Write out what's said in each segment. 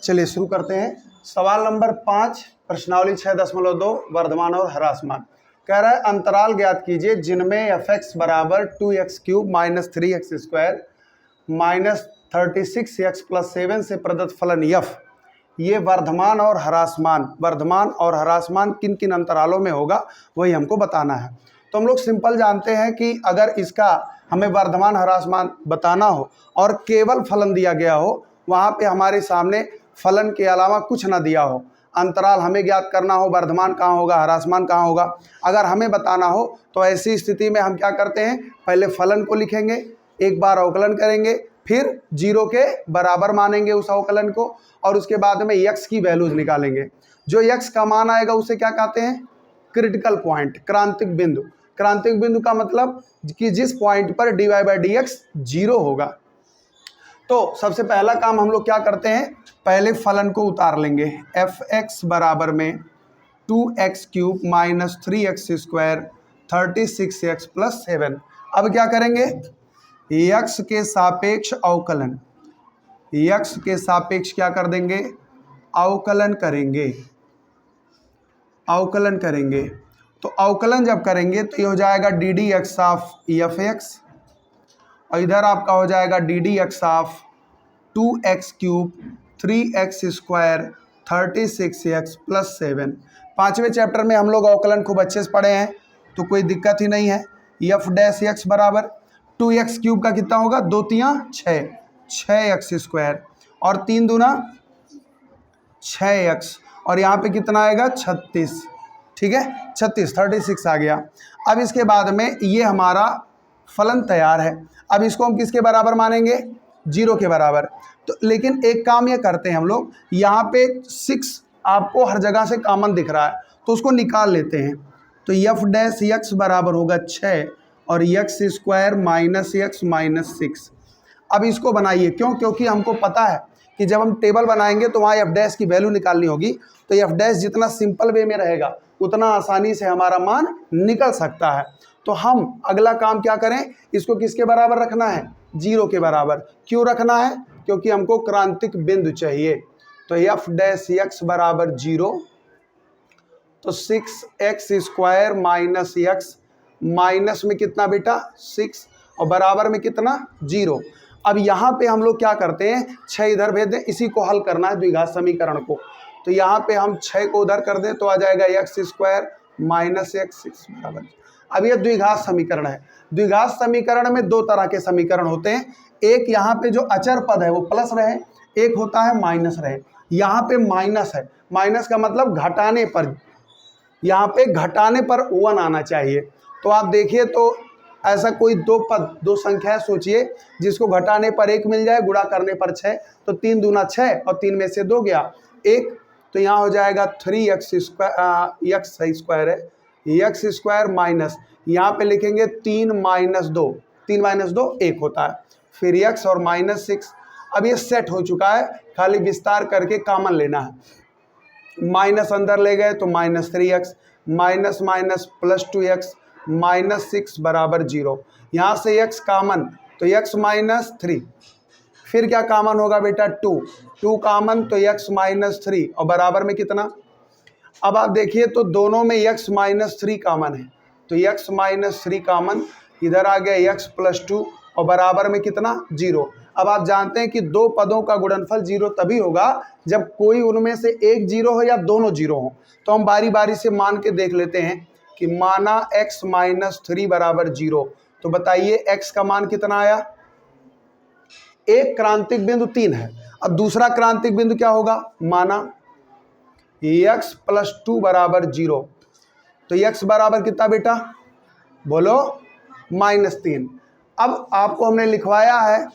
चलिए शुरू करते हैं। सवाल नंबर 5, प्रश्नावली 6.2 वर्धमान और ह्रासमान। कह रहा है अंतराल ज्ञात कीजिए जिनमें f(x) बराबर 2x³ minus 3x square minus 36x plus 7 से प्रदत्त फलन f ये वर्धमान और ह्रासमान किन किन अंतरालों में होगा वही हमको बताना है। तो हम लोग सिंपल जानते हैं कि अगर इसका हमें वर्धमान ह्रासमान बताना हो और केवल फलन दिया गया हो, वहाँ पे हमारे सामने फलन के अलावा कुछ ना दिया हो, अंतराल हमें ज्ञात करना हो वर्धमान कहाँ होगा ह्रासमान कहाँ होगा, अगर हमें बताना हो तो ऐसी स्थिति में हम क्या करते हैं, पहले फलन को लिखेंगे, एक बार अवकलन करेंगे, फिर 0 के बराबर मानेंगे उस अवकलन को और उसके बाद में x की वैल्यूज निकालेंगे। जो x का मान आएगा उसे क्या कहते हैं, क्रिटिकल पॉइंट, क्रांतिक बिंदु। क्रांतिक बिंदु का मतलब कि जिस पॉइंट पर dy/dx 0 होगा। तो सबसे पहला काम हम लोग क्या करते हैं, पहले फलन को उतार लेंगे। f(x) बराबर में 2x³ minus 3x square 36x plus 7। अब क्या करेंगे, x के सापेक्ष अवकलन, x के सापेक्ष क्या कर देंगे, अवकलन करेंगे। अवकलन करेंगे तो अवकलन जब करेंगे तो ये हो जाएगा ddx ऑफ f(x) और इधर आपका हो जाएगा ddx of 2x³ 3x square 36x plus 7। 5वें चैप्टर में हम लोग अवकलन खूब अच्छे से पढ़े हैं तो कोई दिक्कत ही नहीं है। f' बराबर 2x³ का कितना होगा, 2 तियाँ 6, 6x स्क्वायर और 3 दूना 6x और यहाँ पे कितना आएगा 36, ठीक है 36 आ गया। अब इसके बाद में ये हमारा फलन तैयार है। अब इसको हम किसके बराबर मानेंगे, 0 के बराबर। तो लेकिन एक काम ये करते हैं हम लोग, यहाँ पे 6 आपको हर जगह से कॉमन दिख रहा है तो उसको निकाल लेते हैं। तो f' बराबर होगा 6 और x square minus x minus 6। अब इसको बनाइए, क्यों, क्योंकि हमको पता है कि जब हम टेबल बनाएंगे तो वहाँ f' की वैल्यू निकालनी होगी। तो f' जितना सिंपल वे में रहेगा उतना आसानी से हमारा मान निकल सकता है। तो हम अगला काम क्या करें, इसको किसके बराबर रखना है, 0 के बराबर। क्यों रखना है, क्योंकि हमको क्रांतिक बिंदु चाहिए। तो f' बराबर 0, तो 6x square minus x minus में कितना बेटा 6 और बराबर में कितना 0। अब यहाँ पे हम लोग क्या करते हैं, 6 इधर भेज दें, इसी को हल करना है द्विघात समीकरण को। तो यहाँ पे हम 6 को उधर कर दें तो आ जाएगा x स्क्वायर माइनस x 6 बराबर। अब ये द्विघात समीकरण है। द्विघात समीकरण में 2 तरह के समीकरण होते हैं, एक यहाँ पे जो अचर पद है वो प्लस रहे, एक होता है माइनस रहे। यहाँ पे माइनस है, माइनस का मतलब घटाने पर, यहाँ पे घटाने पर 1 आना चाहिए। तो आप देखिए तो ऐसा कोई 2 पद, 2 संख्या सोचिए जिसको घटाने पर 1 मिल जाए, गुणा करने पर 6, तो 3 दूना 6 और 3 में से 2 गया 1, तो यहाँ हो जाएगा 3x स्क्वायर, x सही स्क्वायर है, x स्क्वायर माइनस यहाँ पे लिखेंगे 3 माइनस 2, 3 माइनस 2 1 होता है, फिर x और माइनस 6। अब ये सेट हो चुका है, खाली विस्तार करके कॉमन लेना है। माइनस अंदर ले गए तो minus 3x minus minus plus 2x minus 6 बराबर 0। यहाँ से x कॉमन तो x माइनस 3, फिर क्या कॉमन होगा बेटा 2 कॉमन तो x माइनस 3 और बराबर में कितना। अब आप देखिए तो दोनों में x माइनस 3 कॉमन है तो x माइनस 3 कॉमन, इधर आ गया x प्लस 2 और बराबर में कितना 0। अब आप जानते हैं कि 2 पदों का गुणनफल 0 तभी होगा जब कोई उनमें से एक 0 हो या दोनों 0 हो। तो हम बारी बारी से मान के देख लेते हैं कि माना x माइनस 3 बराबर 0, तो बताइए x का मान कितना आया, एक क्रांतिक बिंदु 3 है। अब दूसरा क्रांतिक बिंदु क्या होगा, माना x प्लस 2 बराबर 0, तो x बराबर कितना बेटा, बोलो माइनस 3। अब आपको हमने लिखवाया है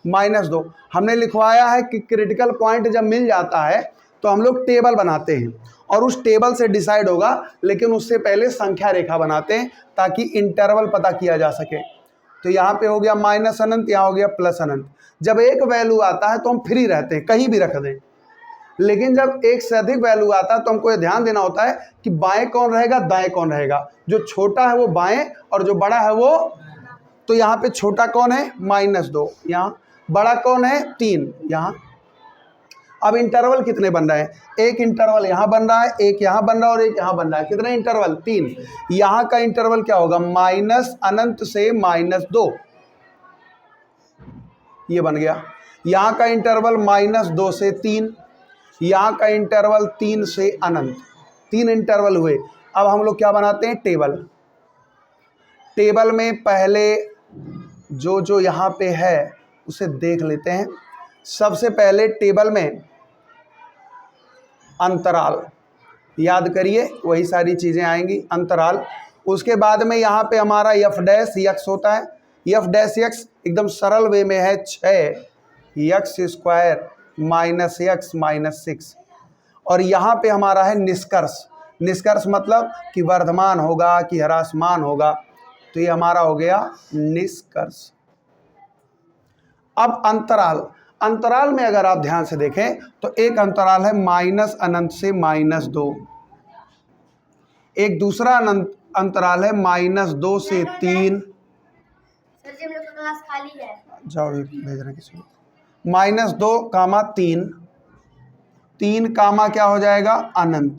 माइनस 2, हमने लिखवाया है कि क्रिटिकल पॉइंट जब मिल जाता है तो हम लोग टेबल बनाते हैं और उस टेबल से डिसाइड होगा, लेकिन उससे पहले संख्या रेखा बनाते हैं ताकि इंटरवल पता किया जा सके। तो यहाँ पे हो गया माइनस अनंत, यहाँ हो गया प्लस अनंत। जब एक वैल्यू आता है तो हम फ्री रहते हैं, कहीं भी रख दें, लेकिन जब एक से अधिक वैल्यू आता है तो हमको ये ध्यान देना होता है कि बाएं कौन रहेगा दाएं कौन रहेगा। जो छोटा है वो बाएं और जो बड़ा है वो, तो यहाँ पे छोटा कौन है -2, यहाँ बड़ा कौन है 3 यहाँ। अब इंटरवल कितने बन रहे हैं? एक इंटरवल यहाँ बन रहा है, एक यहाँ बन रहा है और एक यहाँ बन रहा है। कितने इंटरवल? 3। यहाँ का इंटरवल क्या होगा? माइनस अनंत से -2, ये बन गया। यहाँ का इंटरवल -2 से 3, यहाँ का इंटरवल 3 से अनंत। 3 इंटरवल हुए। अब हम लोग क्या बनाते हैं? टेबल। टेबल में पहले जो जो यहाँ पे है उसे देख लेते हैं। सबसे पहले टेबल में अंतराल, याद करिए वही सारी चीज़ें आएंगी, अंतराल। उसके बाद में यहाँ पे हमारा एफ डैश एक्स होता है। एफ डैश एक्स एकदम सरल वे में है 6x² -x -6। और यहाँ पे हमारा है निष्कर्ष। निष्कर्ष मतलब कि वर्धमान होगा कि ह्रासमान होगा, तो ये हमारा हो गया निष्कर्ष। अब अंतराल, अंतराल में अगर आप ध्यान से देखें तो एक अंतराल है माइनस अनंत से -2, एक दूसरा अंतराल है -2 से 3। सर जी मेरे क्लास खाली है, जाओ भेज रहे किसी को। -2, 3, 3 कामा क्या हो जाएगा? अनंत।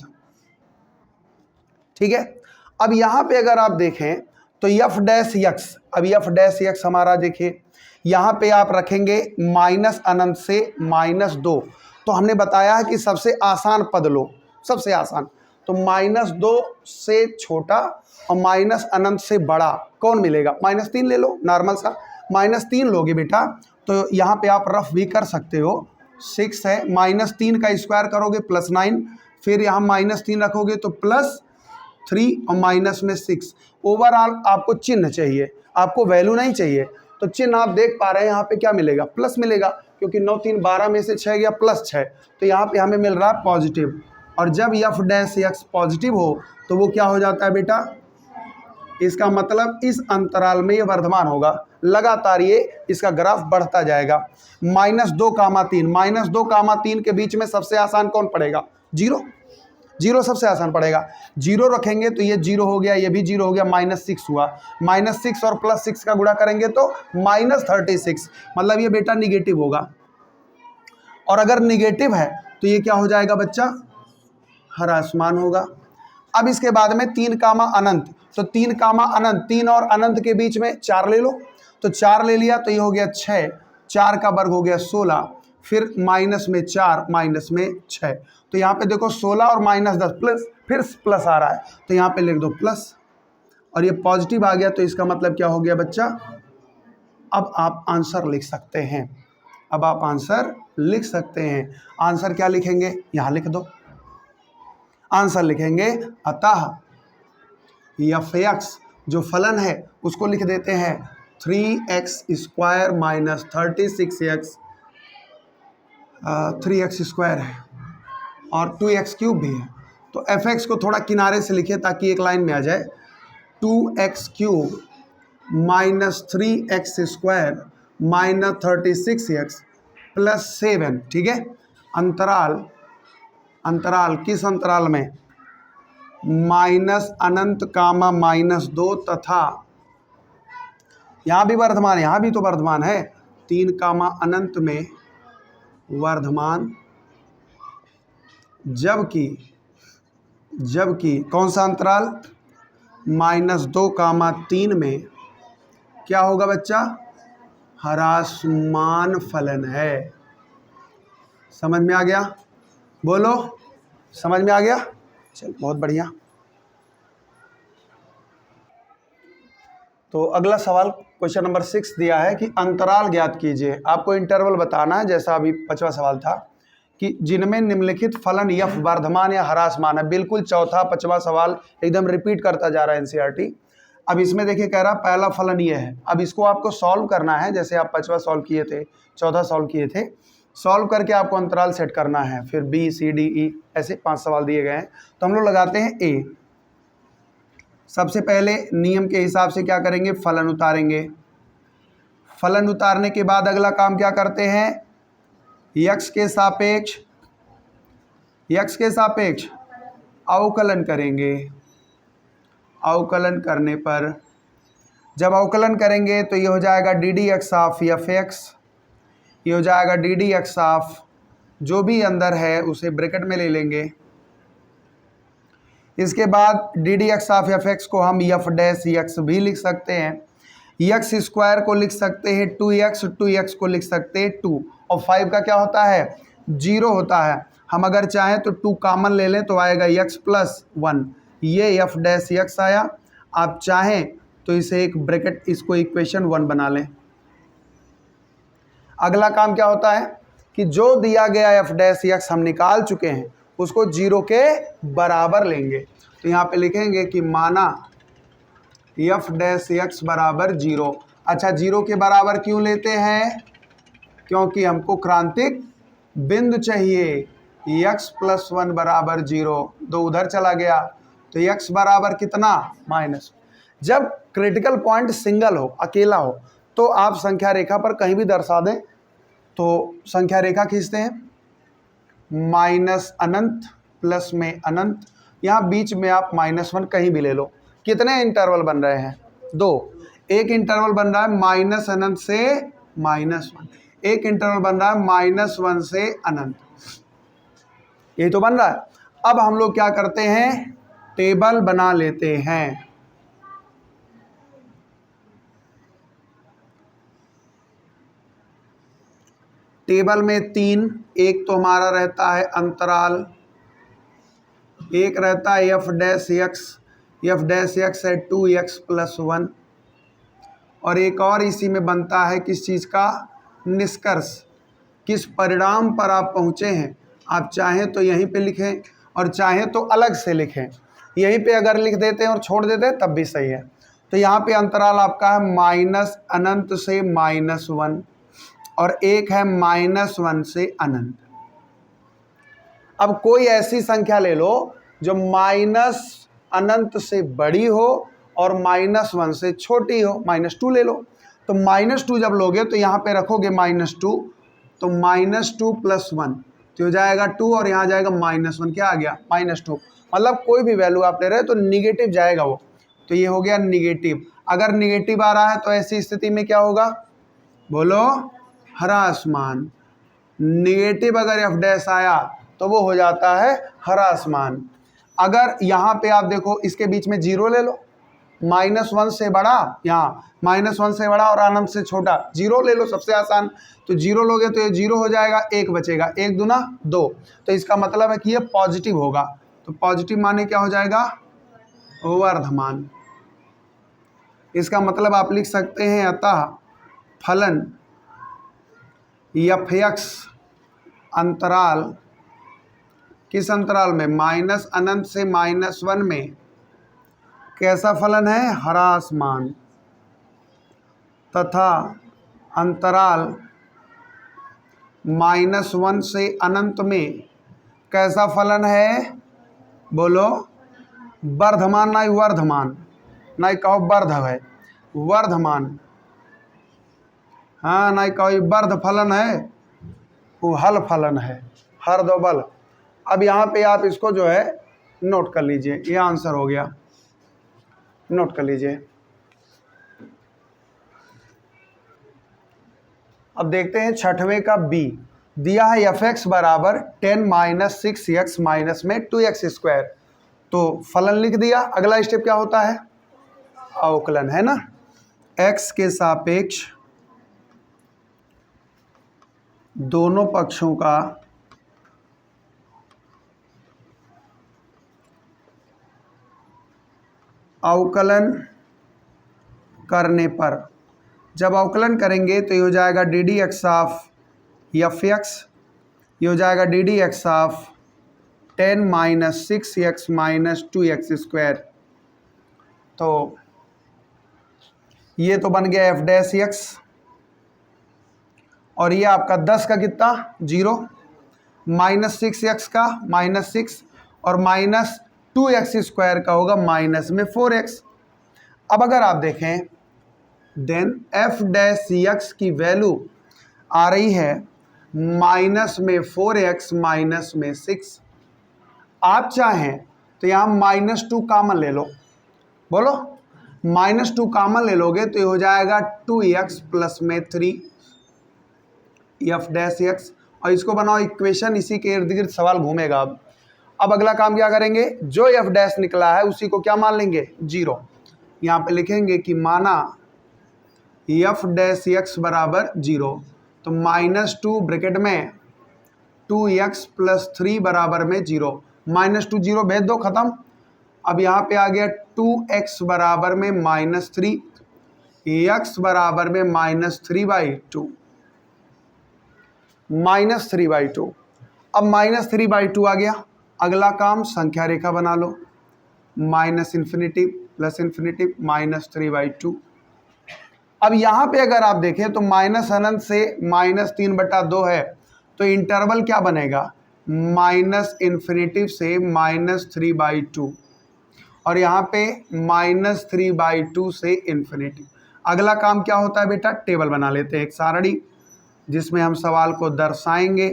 ठीक है। अब यहाँ पे अगर आप देखें तो एफ डैश एक्स, अब एफ डैश एक्स हमारा देखिए यहाँ पे आप रखेंगे माइनस अनंत से -2। तो हमने बताया है कि सबसे आसान पद लो, सबसे आसान। तो -2 से छोटा और माइनस अनंत से बड़ा कौन मिलेगा? -3 ले लो, नॉर्मल सा। -3 लोगे बेटा तो यहाँ पे आप रफ भी कर सकते हो। 6 है, -3 का स्क्वायर करोगे +9, फिर यहाँ -3 रखोगे तो +3 और माइनस में 6। ओवरऑल आपको चिन्ह चाहिए, आपको वैल्यू नहीं चाहिए। तो चिन्ह आप देख पा रहे हैं यहाँ पे क्या मिलेगा? प्लस मिलेगा, क्योंकि 9 3 12 में से 6 गया +6, तो यहाँ पे हमें मिल रहा है पॉजिटिव। और जब एफ डैश एक्स पॉजिटिव हो तो वो क्या हो जाता है बेटा? इसका मतलब इस अंतराल में ये वर्धमान होगा, लगातार ये इसका ग्राफ बढ़ता जाएगा। -2, 3, -2, 3 के बीच में सबसे आसान कौन पड़ेगा? 0। 0 सबसे आसान पड़ेगा। 0 रखेंगे तो ये 0 हो गया, ये भी 0 हो गया, -6 हुआ। -6 और +6 का गुणा करेंगे तो -36, मतलब ये बेटा निगेटिव होगा। और अगर निगेटिव है तो ये क्या हो जाएगा बच्चा? ह्रासमान होगा। अब इसके बाद में 3 कामा अनंत, तो 3 कामा अनंत, 3 और अनंत के बीच में 4 ले लो, तो 4 ले लिया तो ये हो गया 6, 4 का वर्ग हो गया 16, फिर माइनस में 4 माइनस में 6। तो यहाँ पे देखो 16 और -10 प्लस, फिर प्लस आ रहा है तो यहाँ पे लिख दो प्लस, और ये पॉजिटिव आ गया तो इसका मतलब क्या हो गया बच्चा? अब आप आंसर लिख सकते हैं, अब आप आंसर लिख सकते हैं। आंसर क्या लिखेंगे? यहाँ लिख दो, आंसर लिखेंगे अतः एफ एक्स जो फलन है उसको लिख देते हैं 3x² -36x, 3x² है और 2x³ भी है। तो एफ एक्स को थोड़ा किनारे से लिखे ताकि एक लाइन में आ जाए। 2x³ -3x² -36x +7, ठीक है। अंतराल, अंतराल किस अंतराल में? -अनंत, -2 तथा यहाँ भी वर्धमान, यहाँ भी तो वर्धमान है, 3 अनंत में वर्धमान, जबकि कौन सा अंतराल? -2, 3 में क्या होगा बच्चा? ह्रासमान फलन है। समझ में आ गया? बोलो, समझ में आ गया? चल बहुत बढ़िया। तो अगला सवाल क्वेश्चन नंबर 6 दिया है कि अंतराल ज्ञात कीजिए। आपको इंटरवल बताना है, जैसा अभी 5वां सवाल था कि जिनमें निम्नलिखित फलन यफ वर्धमान या ह्रासमान है। बिल्कुल चौथा 5वां सवाल एकदम रिपीट करता जा रहा है एनसीईआरटी। अब इसमें देखिए कह रहा पहला फलन ये है। अब इसको आपको सॉल्व करना है, जैसे आप 5वां सॉल्व किए थे, 14 सॉल्व किए थे। सॉल्व करके आपको अंतराल सेट करना है, फिर B C D E ऐसे 5 सवाल दिए गए हैं। तो हम लोग लगाते हैं A। सबसे पहले नियम के हिसाब से क्या करेंगे? फलन उतारेंगे। फलन उतारने के बाद अगला काम क्या करते हैं? x के सापेक्ष अवकलन करेंगे। अवकलन करने पर जब अवकलन करेंगे तो ये हो जाएगा ddx ऑफ एफ एक्स, ये हो जाएगा ddx ऑफ जो भी अंदर है उसे ब्रैकेट में ले लेंगे। इसके बाद D D x of F x को हम एफ डैश एक्स भी लिख सकते हैं। एक्स स्क्वायर को लिख सकते हैं 2x को लिख सकते हैं 2, और 5 का क्या होता है 0 होता है। हम अगर चाहें तो 2 कॉमन ले लें तो आएगा x प्लस 1, ये एफ डैश एक्स आया। आप चाहें तो इसे एक ब्रैकेट, इसको इक्वेशन 1 बना लें। अगला काम क्या होता है कि जो दिया गया एफ डैश एक्स हम निकाल चुके हैं उसको 0 के बराबर लेंगे। तो यहाँ पे लिखेंगे कि माना एफ डैश एक्स बराबर 0। अच्छा, 0 के बराबर क्यों लेते हैं? क्योंकि हमको क्रांतिक बिंदु चाहिए। x प्लस 1 बराबर 0, 2 उधर चला गया तो x बराबर कितना माइनस। जब क्रिटिकल पॉइंट सिंगल हो, अकेला हो, तो आप संख्या रेखा पर कहीं भी दर्शा दें तो संख्या रेखा खींचते हैं माइनस अनंत प्लस में अनंत, यहाँ बीच में आप -1 कहीं भी ले लो। कितने इंटरवल बन रहे हैं? 2। एक इंटरवल बन रहा है माइनस अनंत से -1, एक इंटरवल बन रहा है -1 से अनंत, ये तो बन रहा है। अब हम लोग क्या करते हैं, टेबल बना लेते हैं। टेबल में 3, एक तो हमारा रहता है अंतराल, एक रहता है एफ डैश एक्स है 2x प्लस 1, और एक और इसी में बनता है किस चीज़ का निष्कर्ष, किस परिणाम पर आप पहुँचे हैं। आप चाहें तो यहीं पे लिखें और चाहें तो अलग से लिखें। यहीं पे अगर लिख देते हैं और छोड़ देते हैं तब भी सही है। तो यहाँ पे अंतराल आपका है माइनस अनंत से -1 और एक है -1 से अनंत। अब कोई ऐसी संख्या ले लो जो माइनस अनंत से बड़ी हो और -1 से छोटी हो, -2 ले लो। तो -2 जब लोगे तो यहाँ पे रखोगे -2, तो -2 प्लस 1 तो हो जाएगा 2 और यहाँ जाएगा -1, क्या आ गया -2। मतलब कोई भी वैल्यू आप ले रहे हो तो निगेटिव जाएगा वो, तो ये हो गया निगेटिव। अगर निगेटिव आ रहा है तो ऐसी स्थिति में क्या होगा, बोलो, हरा आसमान। निगेटिव अगर एफ डैश आया तो वो हो जाता है हरा आसमान। अगर यहाँ पे आप देखो इसके बीच में 0 ले लो, -1 से बड़ा, यहाँ -1 से बड़ा और अनंत से छोटा 0 ले लो, सबसे आसान। तो 0 लोगे तो ये 0 हो जाएगा, 1 बचेगा, 1 दूना 2, तो इसका मतलब है कि ये पॉजिटिव होगा। तो पॉजिटिव माने क्या हो जाएगा, वर्धमान। इसका मतलब आप लिख सकते हैं अतः फलन एफ एक्स अंतराल, किस अंतराल में, माइनस अनंत से -1 में कैसा फलन है, हरा आसमान, तथा अंतराल -1 से अनंत में कैसा फलन है, बोलो, वर्धमान, नहीं वर्धमान, नहीं कहो वर्ध है, वर्धमान। हाँ, नहीं कहो वर्ध फलन है, वो हल फलन है, हर दो बल। अब यहाँ पे आप इसको जो है नोट कर लीजिए, ये आंसर हो गया, नोट कर लीजिए। अब देखते हैं छठवें का बी। दिया है एफ एक्स बराबर 10 - 6x माइनस में 2x², तो फलन लिख दिया। अगला स्टेप क्या होता है, अवकलन, है ना। x के सापेक्ष दोनों पक्षों का अवकलन करने पर, जब अवकलन करेंगे तो ये हो जाएगा D D x of F x, ये हो जाएगा D D x of 10 - 6x minus 2x²। तो ये तो बन गया एफ डैश एक्स, और ये आपका 10 का कितना 0, -6x का -6 और -2x² का होगा माइनस में 4x। अब अगर आप देखें देन एफ डैश एक्स की वैल्यू आ रही है माइनस में 4x माइनस में 6। आप चाहें तो यहाँ -2 कॉमन ले लो, बोलो, -2 कॉमन ले लोगे तो ये हो जाएगा 2x प्लस में 3 एफ डैश एक्स, और इसको बनाओ इक्वेशन, इसी के इर्द गिर्द सवाल घूमेगा। अब अगला काम क्या करेंगे, जो एफ डैश निकला है उसी को क्या मान लेंगे, 0। यहाँ पे लिखेंगे कि माना एफ डैश एक्स बराबर 0, तो -2 ब्रैकेट में 2x + 3 बराबर में 0, -2 0 भेज दो, खत्म। अब यहाँ पे आ गया 2x बराबर में -3, x बराबर में -3/2, -3/2। अब -3/2 आ गया। अगला काम संख्या रेखा बना लो, -∞ +∞ -3/2। अब यहाँ पे अगर आप देखें तो -अनंत से -3/2 है, तो इंटरवल क्या बनेगा, -∞ से -3/2, और यहाँ पे -3/2 से ∞। अगला काम क्या होता है बेटा, टेबल बना लेते हैं, एक सारणी जिसमें हम सवाल को दर्शाएंगे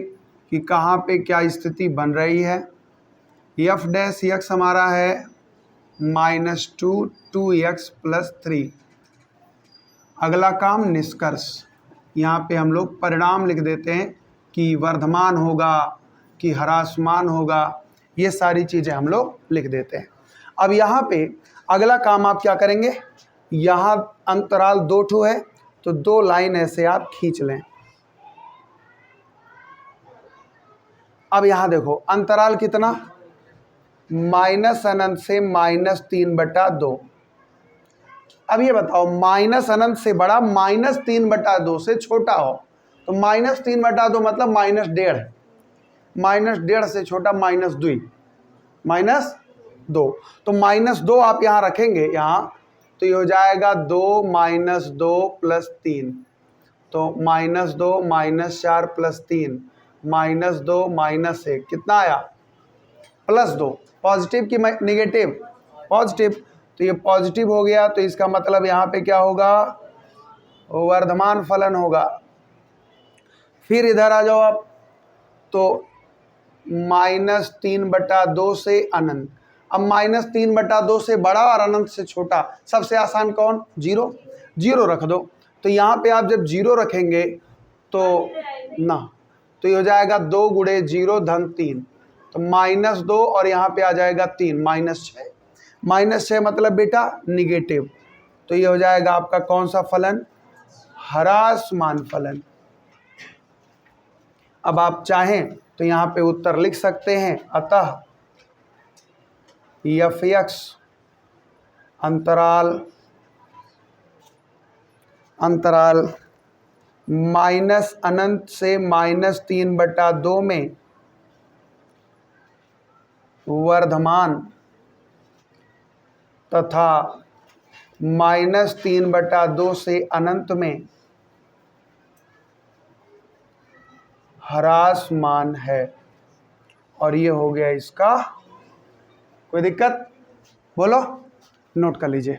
कि कहाँ पे क्या स्थिति बन रही है। एफ डैश एक्स हमारा है -2 2x + 3। अगला काम निष्कर्ष, यहाँ पे हम लोग परिणाम लिख देते हैं कि वर्धमान होगा कि ह्रासमान होगा, ये सारी चीज़ें हम लोग लिख देते हैं। अब यहाँ पे अगला काम आप क्या करेंगे, यहाँ अंतराल 2 ठो है, तो 2 लाइन ऐसे आप खींच लें। अब यहाँ देखो अंतराल कितना, -अनंत से -3/2। अब ये बताओ, -अनंत से बड़ा -3/2 से छोटा हो, तो -3/2 मतलब -1.5, -1.5 से छोटा -2, -2, तो -2 आप यहाँ रखेंगे यहाँ, तो ये हो जाएगा 2 - 2 + 3, तो -2 -4 + 3 -2 -1 कितना आया, +2। पॉजिटिव कि नेगेटिव, पॉजिटिव, तो ये पॉजिटिव हो गया, तो इसका मतलब यहाँ पे क्या होगा, वर्धमान फलन होगा। फिर इधर आ जाओ आप, तो -3/2 से अनंत। अब -3/2 से बड़ा और अनंत से छोटा, सबसे आसान कौन, 0, 0 रख दो। तो यहाँ पे आप जब 0 रखेंगे तो ना, तो ये हो जाएगा 2 × 0 = 3, तो -2 और यहाँ पे आ जाएगा 3 -6, -6 मतलब बेटा निगेटिव, तो ये हो जाएगा आपका कौन सा फलन, ह्रासमान फलन। अब आप चाहें तो यहाँ पे उत्तर लिख सकते हैं, अतः एफ एक्स अंतराल -अनंत से -3/2 में वर्धमान तथा -3/2 से अनंत में ह्रासमान है। और ये हो गया इसका, कोई दिक्कत बोलो, नोट कर लीजिए।